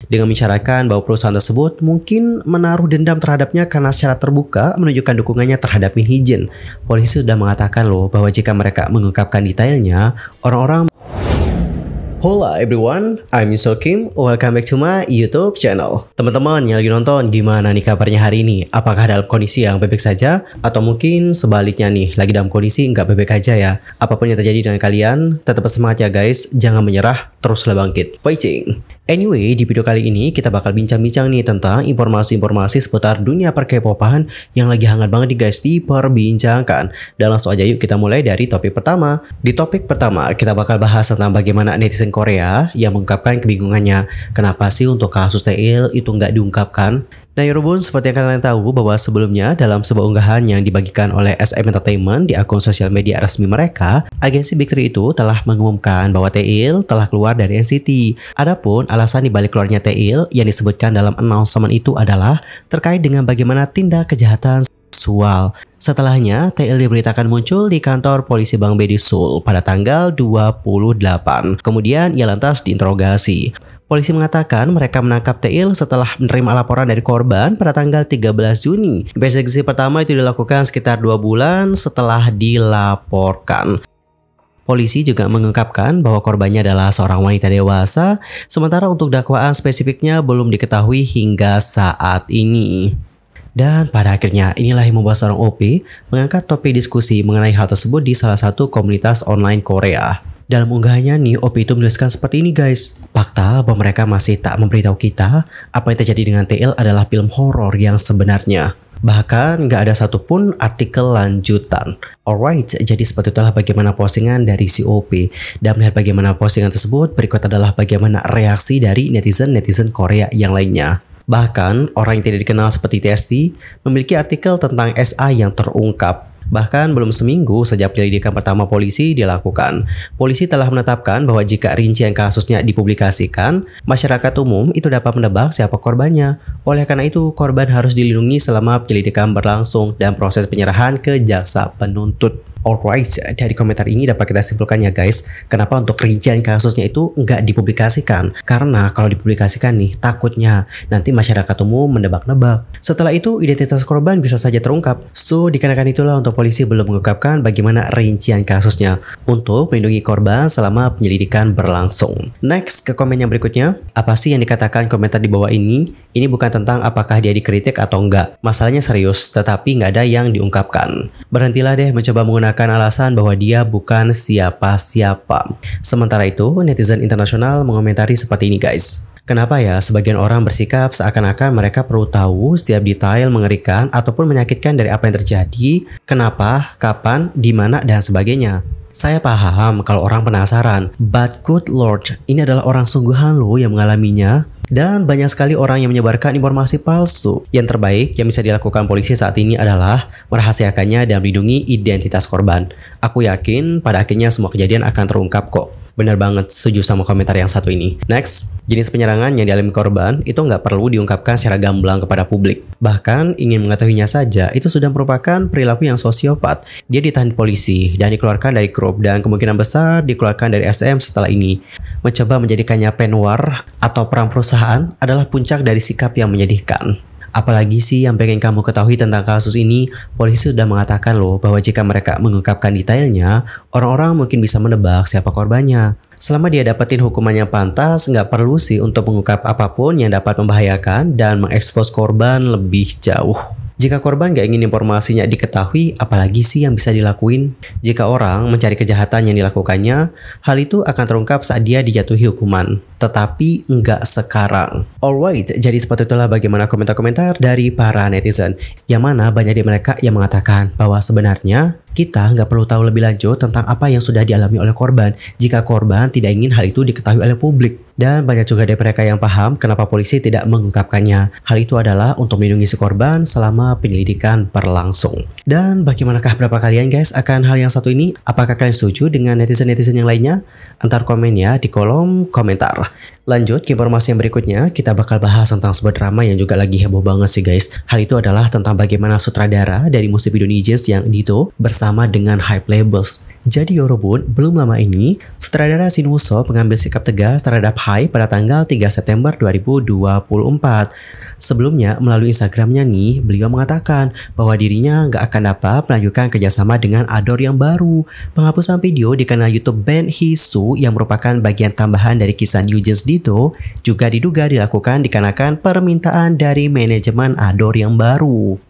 dengan mengisyaratkan bahwa perusahaan tersebut mungkin menaruh dendam terhadapnya karena secara terbuka menunjukkan dukungannya terhadap Min Hee-jin. Polisi sudah mengatakan loh bahwa jika mereka mengungkapkan detailnya, orang-orang. Hola everyone, I'm Mr. Kim. Welcome back to my YouTube channel. Teman-teman yang lagi nonton, gimana nih kabarnya hari ini? Apakah dalam kondisi yang baik saja? Atau mungkin sebaliknya nih, lagi dalam kondisi nggak baik aja ya? Apapun yang terjadi dengan kalian, tetap semangat ya guys. Jangan menyerah, teruslah bangkit. Fighting! Anyway, di video kali ini kita bakal bincang-bincang nih tentang informasi-informasi seputar dunia per-K-popan yang lagi hangat banget nih guys diperbincangkan. Dan langsung aja yuk kita mulai dari topik pertama. Di topik pertama kita bakal bahas tentang bagaimana netizen Korea yang mengungkapkan kebingungannya. Kenapa sih untuk kasus Taeil itu nggak diungkapkan? Nah Yorobun, seperti yang kalian tahu bahwa sebelumnya dalam sebuah unggahan yang dibagikan oleh SM Entertainment di akun sosial media resmi mereka, agensi Big 3 itu telah mengumumkan bahwa Taeil telah keluar dari NCT. Adapun alasan dibalik keluarnya Taeil yang disebutkan dalam announcement itu adalah terkait dengan bagaimana tindak kejahatan seksual. Setelahnya, Taeil diberitakan muncul di kantor polisi Bang Bae di Seoul pada tanggal 28. Kemudian ia lantas diinterogasi. Polisi mengatakan mereka menangkap Taeil setelah menerima laporan dari korban pada tanggal 13 Juni. Investigasi pertama itu dilakukan sekitar 2 bulan setelah dilaporkan. Polisi juga mengungkapkan bahwa korbannya adalah seorang wanita dewasa, sementara untuk dakwaan spesifiknya belum diketahui hingga saat ini. Dan pada akhirnya inilah yang membuat seorang OP mengangkat topik diskusi mengenai hal tersebut di salah satu komunitas online Korea. Dalam unggahannya nih, OP itu menuliskan seperti ini guys. Fakta bahwa mereka masih tak memberitahu kita apa yang terjadi dengan Taeil adalah film horor yang sebenarnya. Bahkan nggak ada satupun artikel lanjutan. Alright, jadi seperti itulah bagaimana postingan dari si OP. Dan melihat bagaimana postingan tersebut, berikut adalah bagaimana reaksi dari netizen-netizen Korea yang lainnya. Bahkan orang yang tidak dikenal seperti TST memiliki artikel tentang SA yang terungkap. Bahkan belum seminggu sejak penyelidikan pertama polisi dilakukan, polisi telah menetapkan bahwa jika rincian kasusnya dipublikasikan, masyarakat umum itu dapat menebak siapa korbannya. Oleh karena itu, korban harus dilindungi selama penyelidikan berlangsung dan proses penyerahan ke jaksa penuntut. Alright, dari komentar ini dapat kita simpulkan ya guys, kenapa untuk rincian kasusnya itu nggak dipublikasikan. Karena kalau dipublikasikan nih, takutnya nanti masyarakat umum menebak-nebak. Setelah itu, identitas korban bisa saja terungkap. So, dikarenakan itulah untuk polisi belum mengungkapkan bagaimana rincian kasusnya untuk melindungi korban selama penyelidikan berlangsung. Next, ke komen yang berikutnya. Apa sih yang dikatakan komentar di bawah ini? Ini bukan tentang apakah dia dikritik atau enggak. Masalahnya serius, tetapi nggak ada yang diungkapkan. Berhentilah deh mencoba menggunakan alasan bahwa dia bukan siapa-siapa. Sementara itu, netizen internasional mengomentari seperti ini guys. Kenapa ya sebagian orang bersikap seakan-akan mereka perlu tahu setiap detail mengerikan ataupun menyakitkan dari apa yang terjadi, kenapa, kapan, di mana, dan sebagainya. Saya paham kalau orang penasaran, but good lord, ini adalah orang sungguhan loh yang mengalaminya. Dan banyak sekali orang yang menyebarkan informasi palsu. Yang terbaik yang bisa dilakukan polisi saat ini adalah merahasiakannya dan melindungi identitas korban. Aku yakin pada akhirnya semua kejadian akan terungkap kok. Benar banget, setuju sama komentar yang satu ini. Next, jenis penyerangan yang dialami korban itu nggak perlu diungkapkan secara gamblang kepada publik. Bahkan ingin mengetahuinya saja itu sudah merupakan perilaku yang sosiopat. Dia ditahan polisi dan dikeluarkan dari grup dan kemungkinan besar dikeluarkan dari SM setelah ini. Mencoba menjadikannya penwar atau perang perusahaan adalah puncak dari sikap yang menyedihkan. Apalagi sih yang pengen kamu ketahui tentang kasus ini? Polisi sudah mengatakan loh bahwa jika mereka mengungkapkan detailnya, orang-orang mungkin bisa menebak siapa korbannya. Selama dia dapetin hukuman yang pantas, nggak perlu sih untuk mengungkap apapun yang dapat membahayakan dan mengekspos korban lebih jauh. Jika korban gak ingin informasinya diketahui, apalagi sih yang bisa dilakuin? Jika orang mencari kejahatan yang dilakukannya, hal itu akan terungkap saat dia dijatuhi hukuman. Tetapi nggak sekarang. Alright, jadi seperti itulah bagaimana komentar-komentar dari para netizen. Yang mana banyak dari mereka yang mengatakan bahwa sebenarnya kita nggak perlu tahu lebih lanjut tentang apa yang sudah dialami oleh korban jika korban tidak ingin hal itu diketahui oleh publik. Dan banyak juga dari mereka yang paham kenapa polisi tidak mengungkapkannya. Hal itu adalah untuk melindungi si korban selama penyelidikan berlangsung. Dan bagaimanakah pendapat kalian guys akan hal yang satu ini? Apakah kalian setuju dengan netizen-netizen yang lainnya? Antar komen ya di kolom komentar. Lanjut ke informasi yang berikutnya, kita bakal bahas tentang sebuah drama yang juga lagi heboh banget sih guys. Hal itu adalah tentang bagaimana sutradara dari musik video Nijis yang Dito bersama dengan Hype Labels. Jadi Yorobun, belum lama ini, Sutradara Shin Woo-seok mengambil sikap tegas terhadap HYBE pada tanggal 3 September 2024. Sebelumnya, melalui Instagramnya nih, beliau mengatakan bahwa dirinya nggak akan dapat melanjutkan kerjasama dengan Adore yang baru. Penghapusan video di kanal YouTube band Hisu yang merupakan bagian tambahan dari kisah New Jeans Ditto juga diduga dilakukan dikarenakan permintaan dari manajemen Adore yang baru.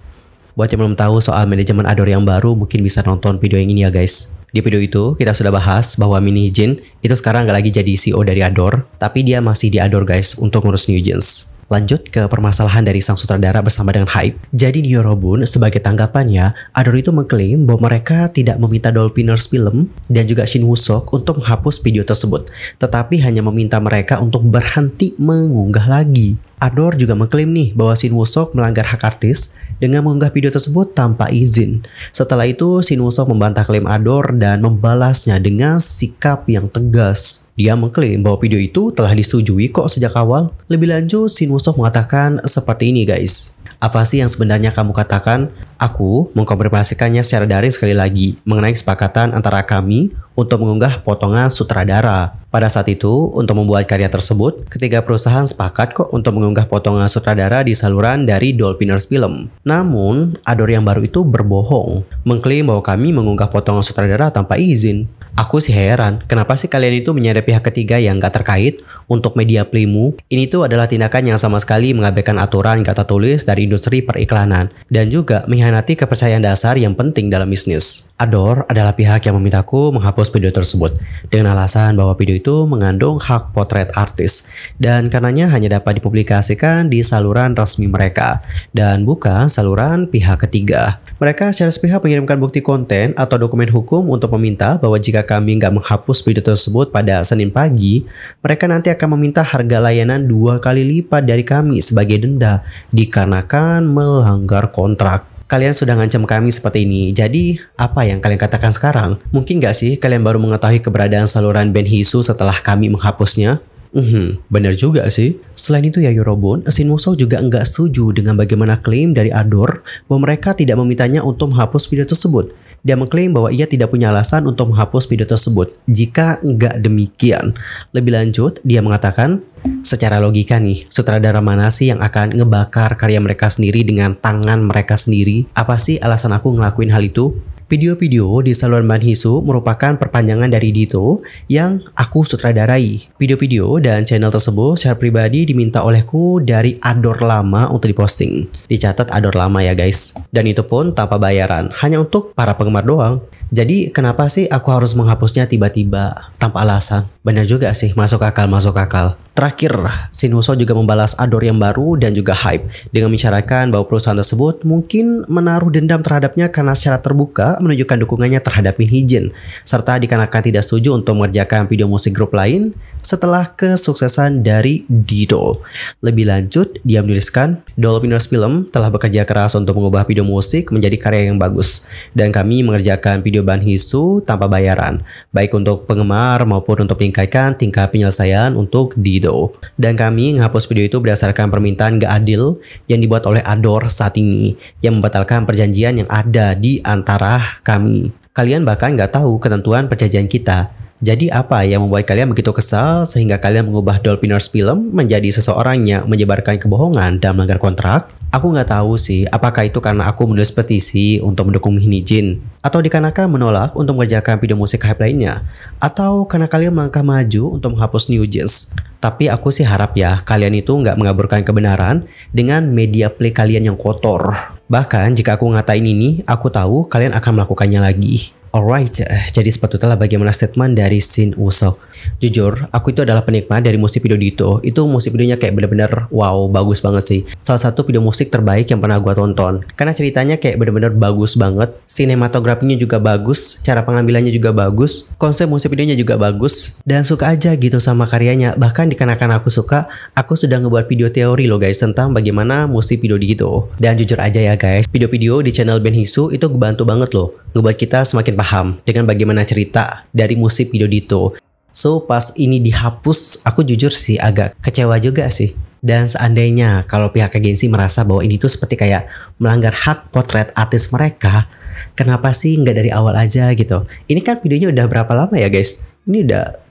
Buat yang belum tahu soal manajemen Adore yang baru, mungkin bisa nonton video yang ini ya guys. Di video itu, kita sudah bahas bahwa Min Hee-jin itu sekarang nggak lagi jadi CEO dari Adore, tapi dia masih di Adore guys untuk ngurus New Jeans. Lanjut ke permasalahan dari sang sutradara bersama dengan HYBE. Jadi di Yorobun, sebagai tanggapannya, Adore itu mengklaim bahwa mereka tidak meminta Dolphiners Film dan juga Shin Woo-seok untuk menghapus video tersebut, tetapi hanya meminta mereka untuk berhenti mengunggah lagi. Adore juga mengklaim nih bahwa Shin Woo-seok melanggar hak artis dengan mengunggah video tersebut tanpa izin. Setelah itu, Shin Woo-seok membantah klaim Adore dan membalasnya dengan sikap yang tegas. Dia mengklaim bahwa video itu telah disetujui kok sejak awal. Lebih lanjut, Shin Woo-seok mengatakan seperti ini guys. Apa sih yang sebenarnya kamu katakan? Aku mengkonfirmasikannya secara daring sekali lagi mengenai kesepakatan antara kami untuk mengunggah potongan sutradara. Pada saat itu, untuk membuat karya tersebut, ketiga perusahaan sepakat kok untuk mengunggah potongan sutradara di saluran dari Dolphiners Film. Namun, Adore yang baru itu berbohong, mengklaim bahwa kami mengunggah potongan sutradara tanpa izin. Aku sih heran, kenapa sih kalian itu menyeret pihak ketiga yang gak terkait untuk media playmu? Ini tuh adalah tindakan yang sama sekali mengabaikan aturan kata tulis dari industri periklanan dan juga mengkhianati kepercayaan dasar yang penting dalam bisnis. Adore adalah pihak yang memintaku menghapus video tersebut dengan alasan bahwa video itu mengandung hak potret artis dan karenanya hanya dapat dipublikasikan di saluran resmi mereka dan bukan saluran pihak ketiga. Mereka secara sepihak mengirimkan bukti konten atau dokumen hukum untuk meminta bahwa jika kami nggak menghapus video tersebut pada Senin pagi, mereka nanti akan meminta harga layanan 2 kali lipat dari kami sebagai denda dikarenakan melanggar kontrak. Kalian sudah ngancam kami seperti ini, jadi apa yang kalian katakan sekarang? Mungkin nggak sih kalian baru mengetahui keberadaan saluran band Hisu setelah kami menghapusnya? Benar juga sih. Selain itu ya Yorobun, Shin Woo-seok juga nggak setuju dengan bagaimana klaim dari Adore bahwa mereka tidak memintanya untuk menghapus video tersebut. Dia mengklaim bahwa ia tidak punya alasan untuk menghapus video tersebut jika nggak demikian. Lebih lanjut, dia mengatakan, secara logika nih, sutradara mana sih yang akan ngebakar karya mereka sendiri dengan tangan mereka sendiri? Apa sih alasan aku ngelakuin hal itu? Video-video di saluran band Hisu merupakan perpanjangan dari Ditto yang aku sutradarai. Video-video dan channel tersebut secara pribadi diminta olehku dari Adore lama untuk diposting. Dicatat Adore lama ya guys. Dan itu pun tanpa bayaran, hanya untuk para penggemar doang. Jadi kenapa sih aku harus menghapusnya tiba-tiba tanpa alasan? Benar juga sih, masuk akal. Terakhir, Shin Woo-seok juga membalas Adore yang baru dan juga HYBE dengan mengisyaratkan bahwa perusahaan tersebut mungkin menaruh dendam terhadapnya karena secara terbuka menunjukkan dukungannya terhadap Min Hee-jin serta dikarenakan tidak setuju untuk mengerjakan video musik grup lain setelah kesuksesan dari Ditto. Lebih lanjut, dia menuliskan, Dolphiners Film telah bekerja keras untuk mengubah video musik menjadi karya yang bagus dan kami mengerjakan video band Hisu tanpa bayaran, baik untuk penggemar maupun untuk meningkatkan tingkat penyelesaian untuk Ditto. Dan kami menghapus video itu berdasarkan permintaan gak adil yang dibuat oleh Adore saat ini yang membatalkan perjanjian yang ada di antara kami. Kalian bahkan gak tahu ketentuan perjanjian kita. Jadi apa yang membuat kalian begitu kesal sehingga kalian mengubah Dolphiners Film menjadi seseorang yang menyebarkan kebohongan dan melanggar kontrak? Aku nggak tahu sih apakah itu karena aku menulis petisi untuk mendukung Min Hee-jin atau dikarenakan menolak untuk mengerjakan video musik HYBE lainnya atau karena kalian melangkah maju untuk menghapus New Jeans. Tapi aku sih harap ya kalian itu nggak mengaburkan kebenaran dengan media play kalian yang kotor. Bahkan jika aku ngatain ini, aku tahu kalian akan melakukannya lagi. Alright, jadi seperti itulah bagaimana statement dari Shin Woo-seok. Jujur, aku itu adalah penikmat dari musik video Ditto. Itu musik videonya kayak bener-bener wow, bagus banget sih. Salah satu video musik terbaik yang pernah gua tonton. Karena ceritanya kayak bener-bener bagus banget. Sinematografinya juga bagus, cara pengambilannya juga bagus, konsep musik videonya juga bagus. Dan suka aja gitu sama karyanya. Bahkan dikarenakan aku suka, aku sudah ngebuat video teori loh guys tentang bagaimana musik video Ditto. Dan jujur aja ya guys, video-video di channel band Hisu itu ngebantu banget loh. Ngebuat kita semakin paham dengan bagaimana cerita dari musik video Ditto. So pas ini dihapus, aku jujur sih agak kecewa juga sih. Dan seandainya kalau pihak agensi merasa bahwa ini tuh seperti kayak melanggar hak potret artis mereka, kenapa sih nggak dari awal aja gitu? Ini kan videonya udah berapa lama ya guys? Ini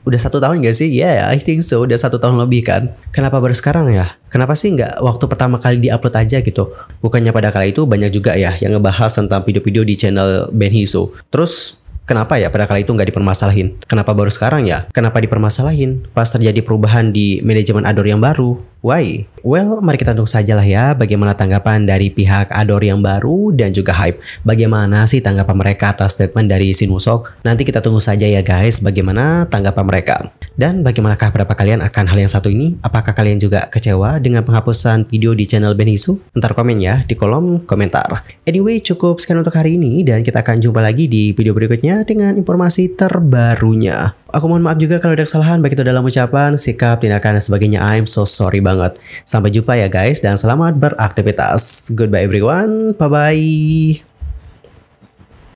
udah 1 tahun gak sih? Yeah, I think so. Udah 1 tahun lebih kan. Kenapa baru sekarang ya? Kenapa sih nggak waktu pertama kali diupload aja gitu? Bukannya pada kala itu banyak juga ya yang ngebahas tentang video-video di channel Ben Hiso. Terus kenapa ya pada kala itu nggak dipermasalahin? Kenapa baru sekarang ya? Kenapa dipermasalahin? Pas terjadi perubahan di manajemen Adore yang baru? Why? Well, mari kita tunggu saja lah ya bagaimana tanggapan dari pihak Adore yang baru dan juga Hype. Bagaimana sih tanggapan mereka atas statement dari Shin Woo-seok? Nanti kita tunggu saja ya guys bagaimana tanggapan mereka. Dan bagaimanakah pendapat kalian akan hal yang satu ini? Apakah kalian juga kecewa dengan penghapusan video di channel Ben Hiso? Ntar komen ya di kolom komentar. Anyway, cukup sekian untuk hari ini dan kita akan jumpa lagi di video berikutnya dengan informasi terbarunya. Aku mohon maaf juga kalau ada kesalahan baik itu dalam ucapan, sikap, tindakan, dan sebagainya. I'm so sorry banget. Sampai jumpa ya guys dan selamat beraktivitas. Goodbye everyone. Bye-bye.